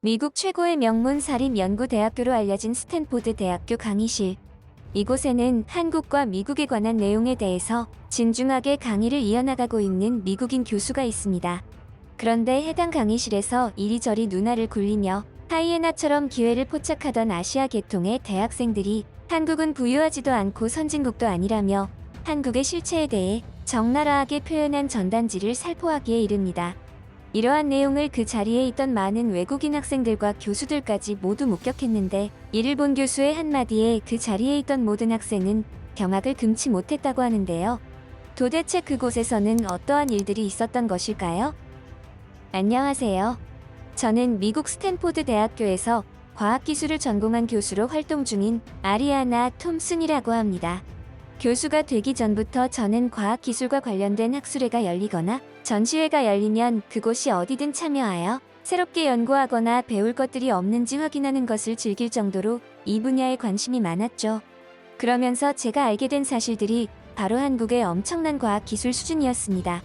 미국 최고의 명문 사립연구대학교로 알려진 스탠포드 대학교 강의실. 이곳에는 한국과 미국에 관한 내용에 대해서 진중하게 강의를 이어나가고 있는 미국인 교수가 있습니다. 그런데 해당 강의실에서 이리저리 눈알을 굴리며 하이에나처럼 기회를 포착하던 아시아 계통의 대학생들이 한국은 부유하지도 않고 선진국도 아니라며 한국의 실체에 대해 적나라하게 표현한 전단지를 살포하기에 이릅니다. 이러한 내용을 그 자리에 있던 많은 외국인 학생들과 교수들까지 모두 목격했는데, 이를 본 교수의 한마디에 그 자리에 있던 모든 학생은 경악을 금치 못했다고 하는데요. 도대체 그곳에서는 어떠한 일들이 있었던 것일까요? 안녕하세요. 저는 미국 스탠포드 대학교에서 과학기술을 전공한 교수로 활동 중인 아리아나 톰슨이라고 합니다. 교수가 되기 전부터 저는 과학기술과 관련된 학술회가 열리거나 전시회가 열리면 그곳이 어디든 참여하여 새롭게 연구하거나 배울 것들이 없는지 확인하는 것을 즐길 정도로 이 분야에 관심이 많았죠. 그러면서 제가 알게 된 사실들이 바로 한국의 엄청난 과학기술 수준이었습니다.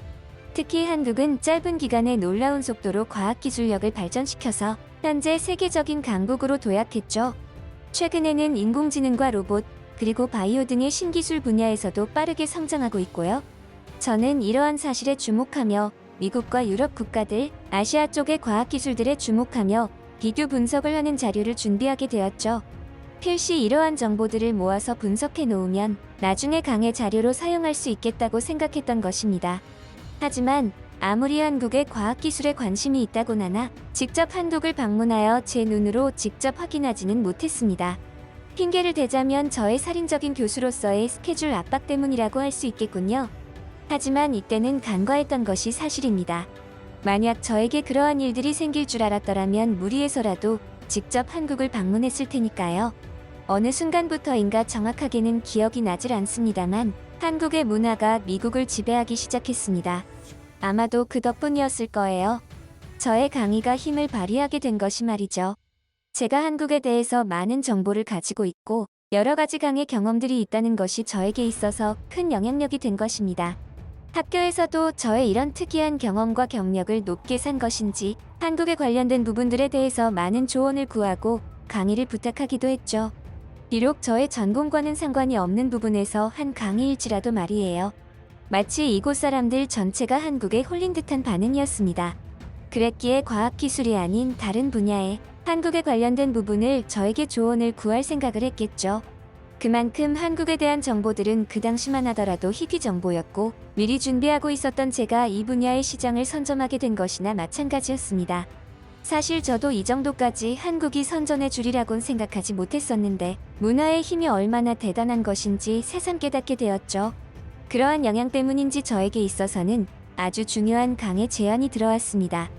특히 한국은 짧은 기간에 놀라운 속도로 과학기술력을 발전시켜서 현재 세계적인 강국으로 도약했죠. 최근에는 인공지능과 로봇, 그리고 바이오 등의 신기술 분야에서도 빠르게 성장하고 있고요. 저는 이러한 사실에 주목하며 미국과 유럽 국가들, 아시아 쪽의 과학기술들에 주목하며 비교 분석을 하는 자료를 준비하게 되었죠. 필시 이러한 정보들을 모아서 분석해 놓으면 나중에 강의 자료로 사용할 수 있겠다고 생각했던 것입니다. 하지만 아무리 한국의 과학기술에 관심이 있다곤 하나 직접 한국을 방문하여 제 눈으로 직접 확인하지는 못했습니다. 핑계를 대자면 저의 살인적인 교수로서의 스케줄 압박 때문이라고 할 수 있겠군요. 하지만 이때는 간과했던 것이 사실입니다. 만약 저에게 그러한 일들이 생길 줄 알았더라면 무리해서라도 직접 한국을 방문했을 테니까요. 어느 순간부터인가 정확하게는 기억이 나질 않습니다만 한국의 문화가 미국을 지배하기 시작했습니다. 아마도 그 덕분이었을 거예요. 저의 강의가 힘을 발휘하게 된 것이 말이죠. 제가 한국에 대해서 많은 정보를 가지고 있고 여러 가지 강의 경험들이 있다는 것이 저에게 있어서 큰 영향력이 된 것입니다. 학교에서도 저의 이런 특이한 경험과 경력을 높게 산 것인지 한국에 관련된 부분들에 대해서 많은 조언을 구하고 강의를 부탁하기도 했죠. 비록 저의 전공과는 상관이 없는 부분에서 한 강의일지라도 말이에요. 마치 이곳 사람들 전체가 한국에 홀린 듯한 반응이었습니다. 그랬기에 과학기술이 아닌 다른 분야에 한국에 관련된 부분을 저에게 조언을 구할 생각을 했겠죠. 그만큼 한국에 대한 정보들은 그 당시만 하더라도 희귀 정보였고 미리 준비하고 있었던 제가 이 분야의 시장을 선점하게 된 것이나 마찬가지였습니다. 사실 저도 이 정도까지 한국이 선전해 주리라곤 생각하지 못했었는데 문화의 힘이 얼마나 대단한 것인지 새삼 깨닫게 되었죠. 그러한 영향 때문인지 저에게 있어서는 아주 중요한 강의 제안이 들어왔습니다.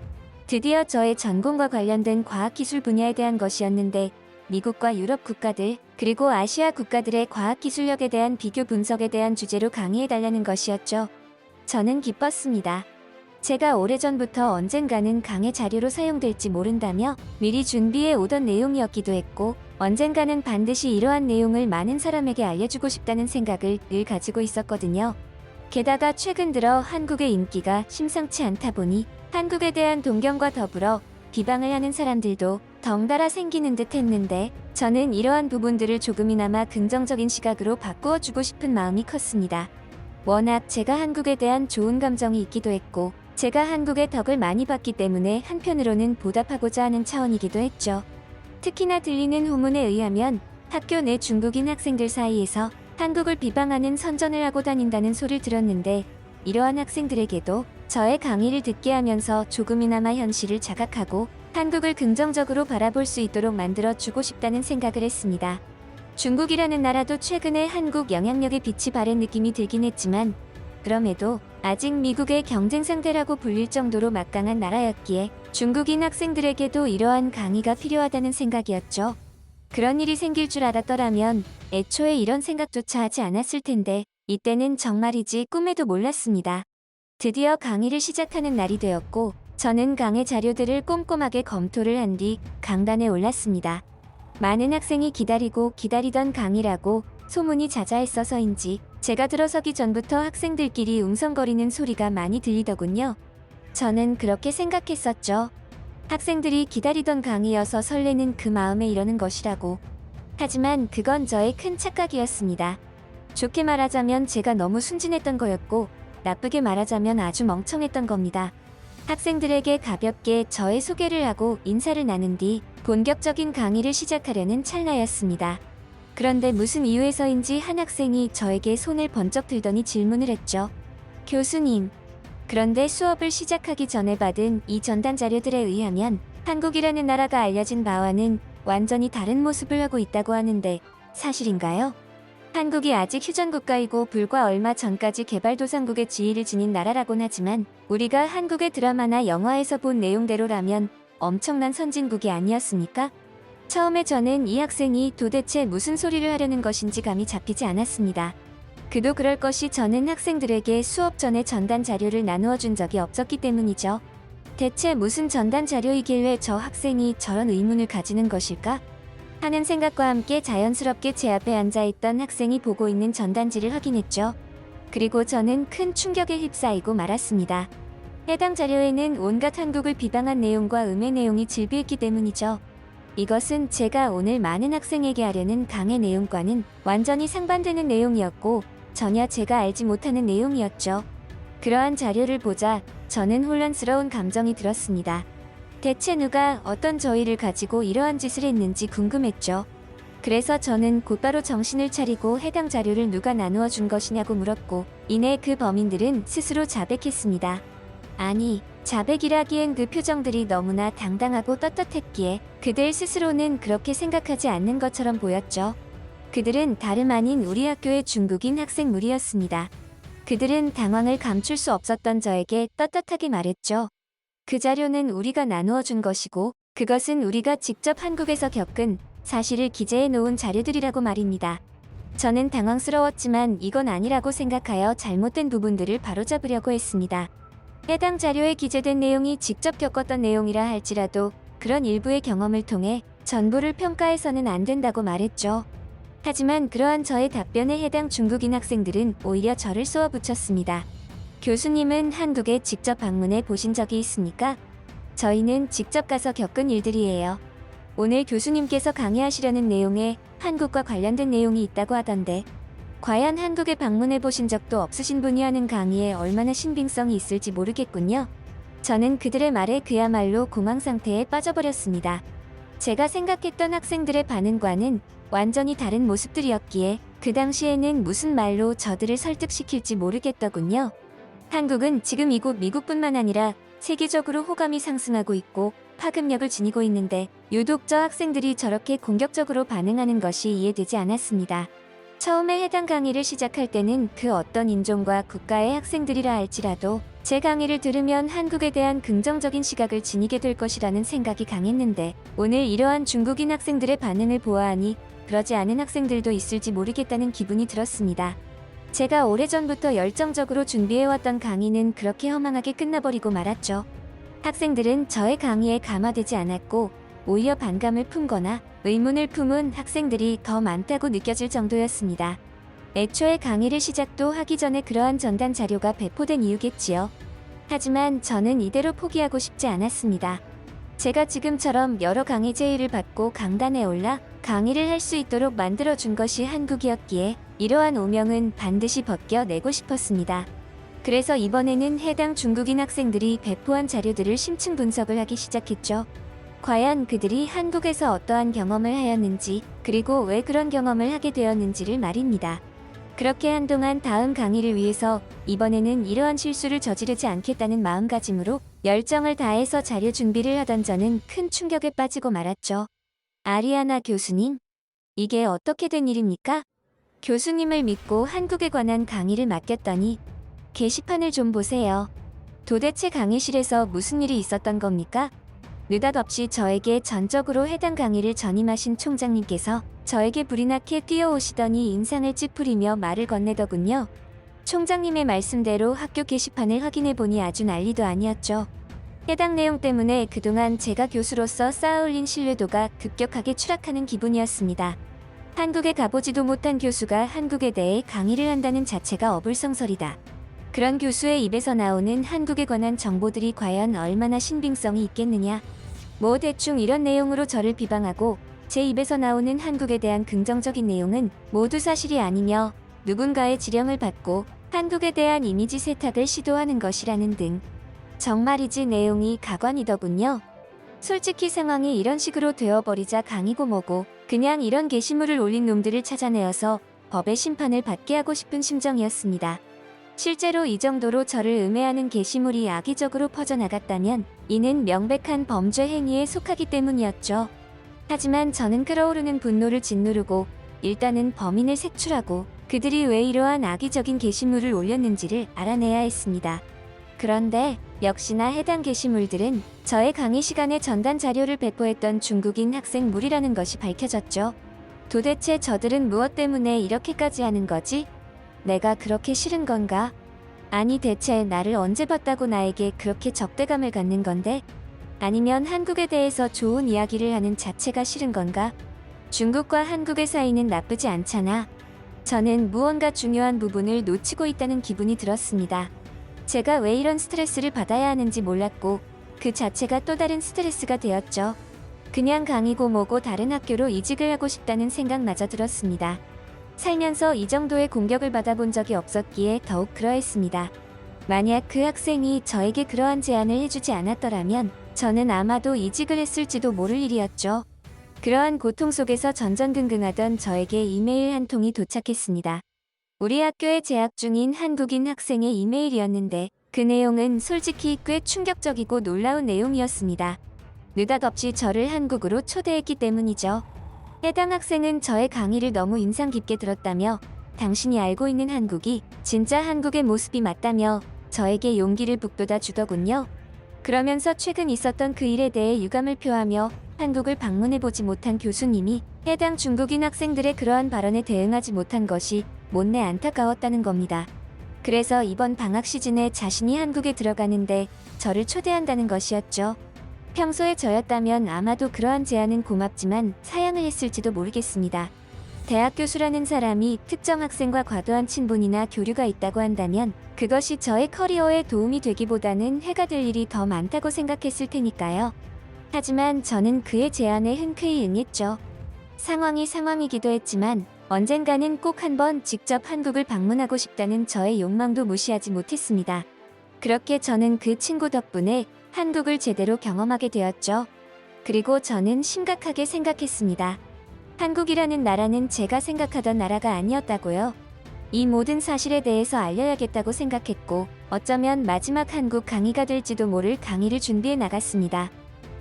드디어 저의 전공과 관련된 과학기술 분야에 대한 것이었는데 미국과 유럽 국가들, 그리고 아시아 국가들의 과학기술력에 대한 비교 분석에 대한 주제로 강의해달라는 것이었죠. 저는 기뻤습니다. 제가 오래전부터 언젠가는 강의 자료로 사용될지 모른다며 미리 준비해 오던 내용이었기도 했고 언젠가는 반드시 이러한 내용을 많은 사람에게 알려주고 싶다는 생각을 늘 가지고 있었거든요. 게다가 최근 들어 한국의 인기가 심상치 않다 보니 한국에 대한 동경과 더불어 비방을 하는 사람들도 덩달아 생기는 듯 했는데 저는 이러한 부분들을 조금이나마 긍정적인 시각으로 바꾸어주고 싶은 마음이 컸습니다. 워낙 제가 한국에 대한 좋은 감정이 있기도 했고 제가 한국의 덕을 많이 봤기 때문에 한편으로는 보답하고자 하는 차원이기도 했죠. 특히나 들리는 후문에 의하면 학교 내 중국인 학생들 사이에서 한국을 비방하는 선전을 하고 다닌다는 소리를 들었는데 이러한 학생들에게도 저의 강의를 듣게 하면서 조금이나마 현실을 자각하고 한국을 긍정적으로 바라볼 수 있도록 만들어주고 싶다는 생각을 했습니다. 중국이라는 나라도 최근에 한국 영향력의 빛이 바랜 느낌이 들긴 했지만 그럼에도 아직 미국의 경쟁 상대라고 불릴 정도로 막강한 나라였기에 중국인 학생들에게도 이러한 강의가 필요하다는 생각이었죠. 그런 일이 생길 줄 알았더라면 애초에 이런 생각조차 하지 않았을 텐데 이때는 정말이지 꿈에도 몰랐습니다. 드디어 강의를 시작하는 날이 되었고 저는 강의 자료들을 꼼꼼하게 검토를 한 뒤 강단에 올랐습니다. 많은 학생이 기다리고 기다리던 강의라고 소문이 자자했어서인지 제가 들어서기 전부터 학생들끼리 웅성거리는 소리가 많이 들리더군요. 저는 그렇게 생각했었죠. 학생들이 기다리던 강의여서 설레는 그 마음에 이러는 것이라고. 하지만 그건 저의 큰 착각이었습니다. 좋게 말하자면 제가 너무 순진했던 거였고, 나쁘게 말하자면 아주 멍청했던 겁니다. 학생들에게 가볍게 저의 소개를 하고 인사를 나눈 뒤 본격적인 강의를 시작하려는 찰나였습니다. 그런데 무슨 이유에서인지 한 학생이 저에게 손을 번쩍 들더니 질문을 했죠. 교수님. 그런데 수업을 시작하기 전에 받은 이 전단 자료들에 의하면 한국이라는 나라가 알려진 바와는 완전히 다른 모습을 하고 있다고 하는데 사실인가요? 한국이 아직 휴전국가이고 불과 얼마 전까지 개발도상국의 지위를 지닌 나라라곤 하지만 우리가 한국의 드라마나 영화에서 본 내용대로라면 엄청난 선진국이 아니었습니까? 처음에 저는 이 학생이 도대체 무슨 소리를 하려는 것인지 감이 잡히지 않았습니다. 그도 그럴 것이 저는 학생들에게 수업 전에 전단 자료를 나누어 준 적이 없었기 때문이죠. 대체 무슨 전단 자료이길래 저 학생이 저런 의문을 가지는 것일까? 하는 생각과 함께 자연스럽게 제 앞에 앉아있던 학생이 보고 있는 전단지를 확인했죠. 그리고 저는 큰 충격에 휩싸이고 말았습니다. 해당 자료에는 온갖 한국을 비방한 내용과 음해 내용이 질비했기 때문이죠. 이것은 제가 오늘 많은 학생에게 하려는 강의 내용과는 완전히 상반되는 내용이었고 전혀 제가 알지 못하는 내용이었죠. 그러한 자료를 보자 저는 혼란스러운 감정이 들었습니다. 대체 누가 어떤 저희를 가지고 이러한 짓을 했는지 궁금했죠. 그래서 저는 곧바로 정신을 차리고 해당 자료를 누가 나누어 준 것이냐고 물었고 이내 그 범인들은 스스로 자백했습니다. 아니, 자백이라기엔 그 표정들이 너무나 당당하고 떳떳했기에 그들 스스로는 그렇게 생각하지 않는 것처럼 보였죠. 그들은 다름 아닌 우리 학교의 중국인 학생 무리였습니다. 그들은 당황을 감출 수 없었던 저에게 떳떳하게 말했죠. 그 자료는 우리가 나누어 준 것이고 그것은 우리가 직접 한국에서 겪은 사실을 기재해 놓은 자료들이라고 말입니다. 저는 당황스러웠지만 이건 아니라고 생각하여 잘못된 부분들을 바로잡으려고 했습니다. 해당 자료에 기재된 내용이 직접 겪었던 내용이라 할지라도 그런 일부의 경험을 통해 전부를 평가해서는 안 된다고 말했죠. 하지만 그러한 저의 답변에 해당 중국인 학생들은 오히려 저를 쏘아붙였습니다. 교수님은 한국에 직접 방문해 보신 적이 있습니까? 저희는 직접 가서 겪은 일들이에요. 오늘 교수님께서 강의하시려는 내용에 한국과 관련된 내용이 있다고 하던데 과연 한국에 방문해 보신 적도 없으신 분이 하는 강의에 얼마나 신빙성이 있을지 모르겠군요. 저는 그들의 말에 그야말로 공황 상태에 빠져버렸습니다. 제가 생각했던 학생들의 반응과는 완전히 다른 모습들이었기에 그 당시에는 무슨 말로 저들을 설득시킬지 모르겠더군요. 한국은 지금 이곳 미국뿐만 아니라 세계적으로 호감이 상승하고 있고 파급력을 지니고 있는데 유독 저 학생들이 저렇게 공격적으로 반응하는 것이 이해되지 않았습니다. 처음에 해당 강의를 시작할 때는 그 어떤 인종과 국가의 학생들이라 할지라도 제 강의를 들으면 한국에 대한 긍정적인 시각을 지니게 될 것이라는 생각이 강했는데 오늘 이러한 중국인 학생들의 반응을 보아하니 그러지 않은 학생들도 있을지 모르겠다는 기분이 들었습니다. 제가 오래전부터 열정적으로 준비해왔던 강의는 그렇게 허망하게 끝나버리고 말았죠. 학생들은 저의 강의에 감화되지 않았고 오히려 반감을 품거나 의문을 품은 학생들이 더 많다고 느껴질 정도였습니다. 애초에 강의를 시작도 하기 전에 그러한 전단 자료가 배포된 이유겠지요. 하지만 저는 이대로 포기하고 싶지 않았습니다. 제가 지금처럼 여러 강의 제의를 받고 강단에 올라 강의를 할 수 있도록 만들어준 것이 한국이었기에 이러한 오명은 반드시 벗겨내고 싶었습니다. 그래서 이번에는 해당 중국인 학생들이 배포한 자료들을 심층 분석을 하기 시작했죠. 과연 그들이 한국에서 어떠한 경험을 하였는지 그리고 왜 그런 경험을 하게 되었는지를 말입니다. 그렇게 한동안 다음 강의를 위해서 이번에는 이러한 실수를 저지르지 않겠다는 마음가짐으로 열정을 다해서 자료 준비를 하던 저는 큰 충격에 빠지고 말았죠. 아리아나 교수님, 이게 어떻게 된 일입니까? 교수님을 믿고 한국에 관한 강의를 맡겼더니 게시판을 좀 보세요. 도대체 강의실에서 무슨 일이 있었던 겁니까? 느닷없이 저에게 전적으로 해당 강의를 전임하신 총장님께서 저에게 불이 나게 뛰어오시더니 인상을 찌푸리며 말을 건네더군요. 총장님의 말씀대로 학교 게시판을 확인해보니 아주 난리도 아니었죠. 해당 내용 때문에 그동안 제가 교수로서 쌓아올린 신뢰도가 급격하게 추락하는 기분이었습니다. 한국에 가보지도 못한 교수가 한국에 대해 강의를 한다는 자체가 어불성설이다. 그런 교수의 입에서 나오는 한국에 관한 정보들이 과연 얼마나 신빙성이 있겠느냐. 뭐 대충 이런 내용으로 저를 비방하고 제 입에서 나오는 한국에 대한 긍정적인 내용은 모두 사실이 아니며 누군가의 지령을 받고 한국에 대한 이미지 세탁을 시도하는 것이라는 등 정말이지 내용이 가관이더군요. 솔직히 상황이 이런 식으로 되어버리자 강이고 뭐고 그냥 이런 게시물을 올린 놈들을 찾아내어서 법의 심판을 받게 하고 싶은 심정이었습니다. 실제로 이 정도로 저를 음해하는 게시물이 악의적으로 퍼져나갔다면 이는 명백한 범죄 행위에 속하기 때문이었죠. 하지만 저는 끓어오르는 분노를 짓누르고 일단은 범인을 색출하고 그들이 왜 이러한 악의적인 게시물을 올렸는지를 알아내야 했습니다. 그런데 역시나 해당 게시물들은 저의 강의 시간에 전단 자료를 배포했던 중국인 학생 물이라는 것이 밝혀졌죠. 도대체 저들은 무엇 때문에 이렇게까지 하는 거지? 내가 그렇게 싫은 건가? 아니 대체 나를 언제 봤다고 나에게 그렇게 적대감을 갖는 건데? 아니면 한국에 대해서 좋은 이야기를 하는 자체가 싫은 건가? 중국과 한국의 사이는 나쁘지 않잖아. 저는 무언가 중요한 부분을 놓치고 있다는 기분이 들었습니다. 제가 왜 이런 스트레스를 받아야 하는지 몰랐고 그 자체가 또 다른 스트레스가 되었죠. 그냥 강의고 뭐고 다른 학교로 이직을 하고 싶다는 생각마저 들었습니다. 살면서 이 정도의 공격을 받아본 적이 없었기에 더욱 그러했습니다. 만약 그 학생이 저에게 그러한 제안을 해주지 않았더라면 저는 아마도 이직을 했을지도 모를 일이었죠. 그러한 고통 속에서 전전긍긍하던 저에게 이메일 한 통이 도착했습니다. 우리 학교에 재학 중인 한국인 학생의 이메일이었는데 그 내용은 솔직히 꽤 충격적이고 놀라운 내용이었습니다. 느닷없이 저를 한국으로 초대했기 때문이죠. 해당 학생은 저의 강의를 너무 인상 깊게 들었다며 당신이 알고 있는 한국이 진짜 한국의 모습이 맞다며 저에게 용기를 북돋아 주더군요. 그러면서 최근 있었던 그 일에 대해 유감을 표하며 한국을 방문해보지 못한 교수님이 해당 중국인 학생들의 그러한 발언에 대응하지 못한 것이 못내 안타까웠다는 겁니다. 그래서 이번 방학 시즌에 자신이 한국에 들어가는데 저를 초대한다는 것이었죠. 평소에 저였다면 아마도 그러한 제안은 고맙지만 사양을 했을지도 모르겠습니다. 대학 교수라는 사람이 특정 학생과 과도한 친분이나 교류가 있다고 한다면 그것이 저의 커리어에 도움이 되기보다는 해가 될 일이 더 많다고 생각했을 테니까요. 하지만 저는 그의 제안에 흔쾌히 응했죠. 상황이 상황이기도 했지만 언젠가는 꼭 한번 직접 한국을 방문하고 싶다는 저의 욕망도 무시하지 못했습니다. 그렇게 저는 그 친구 덕분에 한국을 제대로 경험하게 되었죠. 그리고 저는 심각하게 생각했습니다. 한국이라는 나라는 제가 생각하던 나라가 아니었다고요. 이 모든 사실에 대해서 알려야겠다고 생각했고 어쩌면 마지막 한국 강의가 될지도 모를 강의를 준비해 나갔습니다.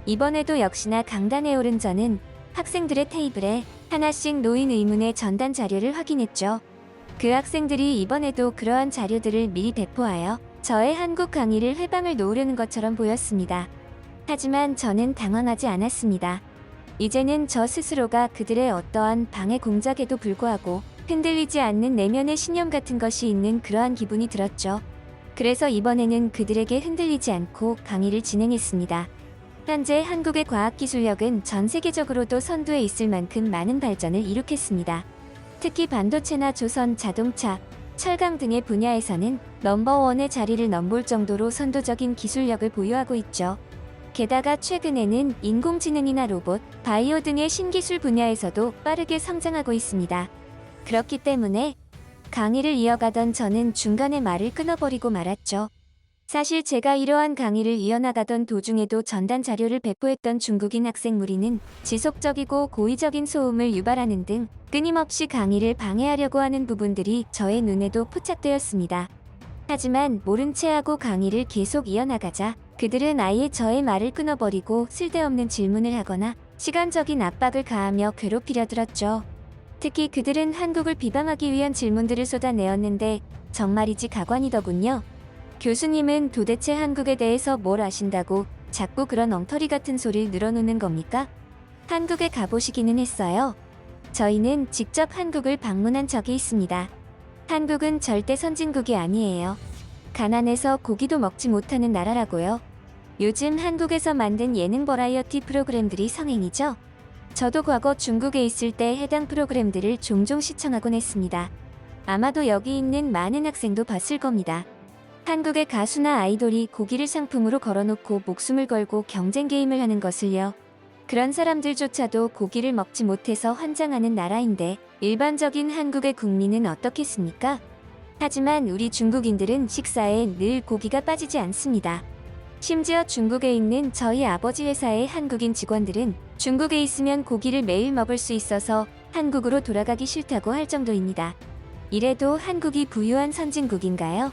이번에도 역시나 강단에 오른 저는 학생들의 테이블에 하나씩 놓인 의문의 전단 자료를 확인했죠. 그 학생들이 이번에도 그러한 자료들을 미리 배포하여 저의 한국 강의를 회방을 놓으려는 것처럼 보였습니다. 하지만 저는 당황하지 않았습니다. 이제는 저 스스로가 그들의 어떠한 방해 공작에도 불구하고 흔들리지 않는 내면의 신념 같은 것이 있는 그러한 기분이 들었죠. 그래서 이번에는 그들에게 흔들리지 않고 강의를 진행했습니다. 현재 한국의 과학기술력은 전 세계적으로도 선두에 있을 만큼 많은 발전을 이룩했습니다. 특히 반도체나 조선, 자동차, 철강 등의 분야에서는 넘버원의 자리를 넘볼 정도로 선도적인 기술력을 보유하고 있죠. 게다가 최근에는 인공지능이나 로봇, 바이오 등의 신기술 분야에서도 빠르게 성장하고 있습니다. 그렇기 때문에 강의를 이어가던 저는 중간에 말을 끊어버리고 말았죠. 사실 제가 이러한 강의를 이어나가던 도중에도 전단 자료를 배포했던 중국인 학생 무리는 지속적이고 고의적인 소음을 유발하는 등 끊임없이 강의를 방해하려고 하는 부분들이 저의 눈에도 포착되었습니다. 하지만 모른 채 하고 강의를 계속 이어나가자 그들은 아예 저의 말을 끊어버리고 쓸데없는 질문을 하거나 시간적인 압박을 가하며 괴롭히려 들었죠. 특히 그들은 한국을 비방하기 위한 질문들을 쏟아내었는데 정말이지 가관이더군요. 교수님은 도대체 한국에 대해서 뭘 아신다고 자꾸 그런 엉터리 같은 소리를 늘어놓는 겁니까? 한국에 가보시기는 했어요. 저희는 직접 한국을 방문한 적이 있습니다. 한국은 절대 선진국이 아니에요. 가난해서 고기도 먹지 못하는 나라라고요. 요즘 한국에서 만든 예능 버라이어티 프로그램들이 성행이죠. 저도 과거 중국에 있을 때 해당 프로그램들을 종종 시청하곤 했습니다. 아마도 여기 있는 많은 학생도 봤을 겁니다. 한국의 가수나 아이돌이 고기를 상품으로 걸어놓고 목숨을 걸고 경쟁 게임을 하는 것을요. 그런 사람들조차도 고기를 먹지 못해서 환장하는 나라인데 일반적인 한국의 국민은 어떻겠습니까? 하지만 우리 중국인들은 식사에 늘 고기가 빠지지 않습니다. 심지어 중국에 있는 저희 아버지 회사의 한국인 직원들은 중국에 있으면 고기를 매일 먹을 수 있어서 한국으로 돌아가기 싫다고 할 정도입니다. 이래도 한국이 부유한 선진국인가요?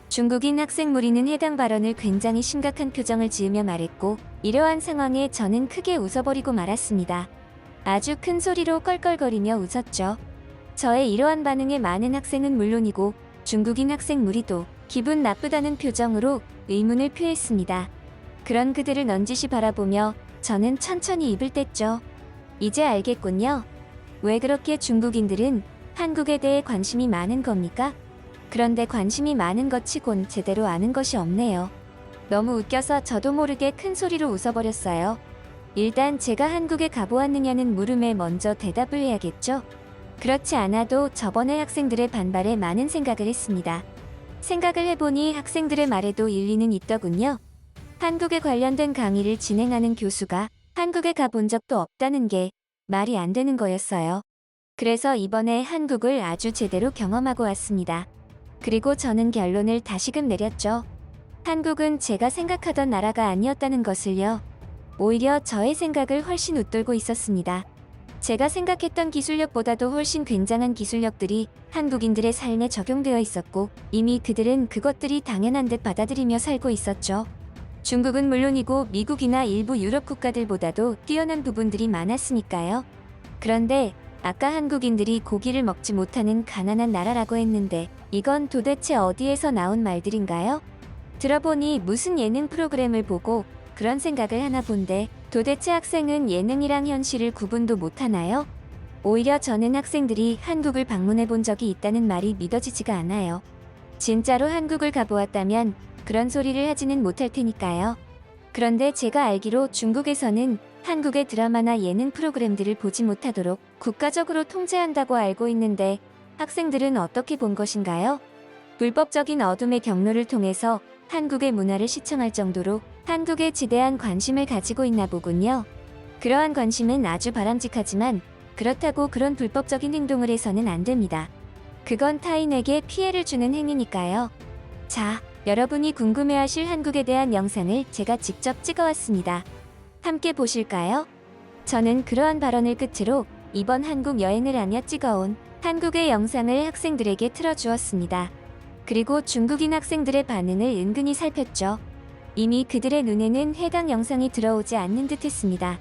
중국인 학생 무리는 해당 발언을 굉장히 심각한 표정을 지으며 말했고, 이러한 상황에 저는 크게 웃어버리고 말았습니다. 아주 큰 소리로 껄껄거리며 웃었죠. 저의 이러한 반응에 많은 학생은 물론이고 중국인 학생 무리도 기분 나쁘다는 표정으로 의문을 표했습니다. 그런 그들을 넌지시 바라보며 저는 천천히 입을 뗐죠. 이제 알겠군요. 왜 그렇게 중국인들은 한국에 대해 관심이 많은 겁니까? 그런데 관심이 많은 것 치곤 제대로 아는 것이 없네요. 너무 웃겨서 저도 모르게 큰 소리로 웃어버렸어요. 일단 제가 한국에 가보았느냐는 물음에 먼저 대답을 해야겠죠? 그렇지 않아도 저번에 학생들의 반발에 많은 생각을 했습니다. 생각을 해보니 학생들의 말에도 일리는 있더군요. 한국에 관련된 강의를 진행하는 교수가 한국에 가본 적도 없다는 게 말이 안 되는 거였어요. 그래서 이번에 한국을 아주 제대로 경험하고 왔습니다. 그리고 저는 결론을 다시금 내렸죠. 한국은 제가 생각하던 나라가 아니었다는 것을요. 오히려 저의 생각을 훨씬 웃돌고 있었습니다. 제가 생각했던 기술력보다도 훨씬 굉장한 기술력들이 한국인들의 삶에 적용되어 있었고 이미 그들은 그것들이 당연한 듯 받아들이며 살고 있었죠. 중국은 물론이고 미국이나 일부 유럽 국가들보다도 뛰어난 부분들이 많았으니까요. 그런데 아까 한국인들이 고기를 먹지 못하는 가난한 나라라고 했는데 이건 도대체 어디에서 나온 말들인가요? 들어보니 무슨 예능 프로그램을 보고 그런 생각을 하나 본데 도대체 학생은 예능이랑 현실을 구분도 못하나요? 오히려 저는 학생들이 한국을 방문해 본 적이 있다는 말이 믿어지지가 않아요. 진짜로 한국을 가보았다면 그런 소리를 하지는 못할 테니까요. 그런데 제가 알기로 중국에서는 한국의 드라마나 예능 프로그램들을 보지 못하도록 국가적으로 통제한다고 알고 있는데 학생들은 어떻게 본 것인가요? 불법적인 어둠의 경로를 통해서 한국의 문화를 시청할 정도로 한국에 지대한 관심을 가지고 있나 보군요. 그러한 관심은 아주 바람직하지만 그렇다고 그런 불법적인 행동을 해서는 안 됩니다. 그건 타인에게 피해를 주는 행위니까요. 자, 여러분이 궁금해하실 한국에 대한 영상을 제가 직접 찍어왔습니다. 함께 보실까요? 저는 그러한 발언을 끝으로 이번 한국 여행을 하며 찍어온 한국의 영상을 학생들에게 틀어주었습니다. 그리고 중국인 학생들의 반응을 은근히 살폈죠. 이미 그들의 눈에는 해당 영상이 들어오지 않는 듯 했습니다.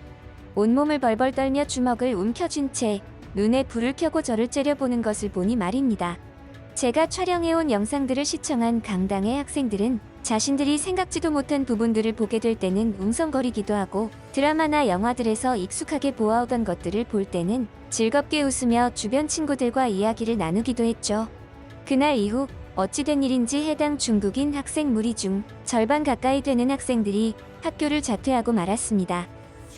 온몸을 벌벌 떨며 주먹을 움켜쥔 채 눈에 불을 켜고 저를 째려보는 것을 보니 말입니다. 제가 촬영해온 영상들을 시청한 강당의 학생들은 자신들이 생각지도 못한 부분들을 보게 될 때는 웅성거리기도 하고 드라마나 영화들에서 익숙하게 보아오던 것들을 볼 때는 즐겁게 웃으며 주변 친구들과 이야기를 나누기도 했죠. 그날 이후 어찌된 일인지 해당 중국인 학생 무리 중 절반 가까이 되는 학생들이 학교를 자퇴하고 말았습니다.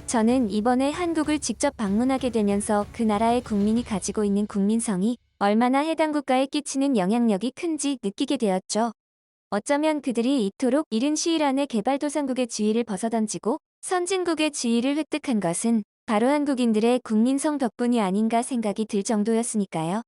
저는 이번에 한국을 직접 방문하게 되면서 그 나라의 국민이 가지고 있는 국민성이 얼마나 해당 국가에 끼치는 영향력이 큰지 느끼게 되었죠. 어쩌면 그들이 이토록 이른 시일 안에 개발도상국의 지위를 벗어던지고 선진국의 지위를 획득한 것은 바로 한국인들의 국민성 덕분이 아닌가 생각이 들 정도였으니까요.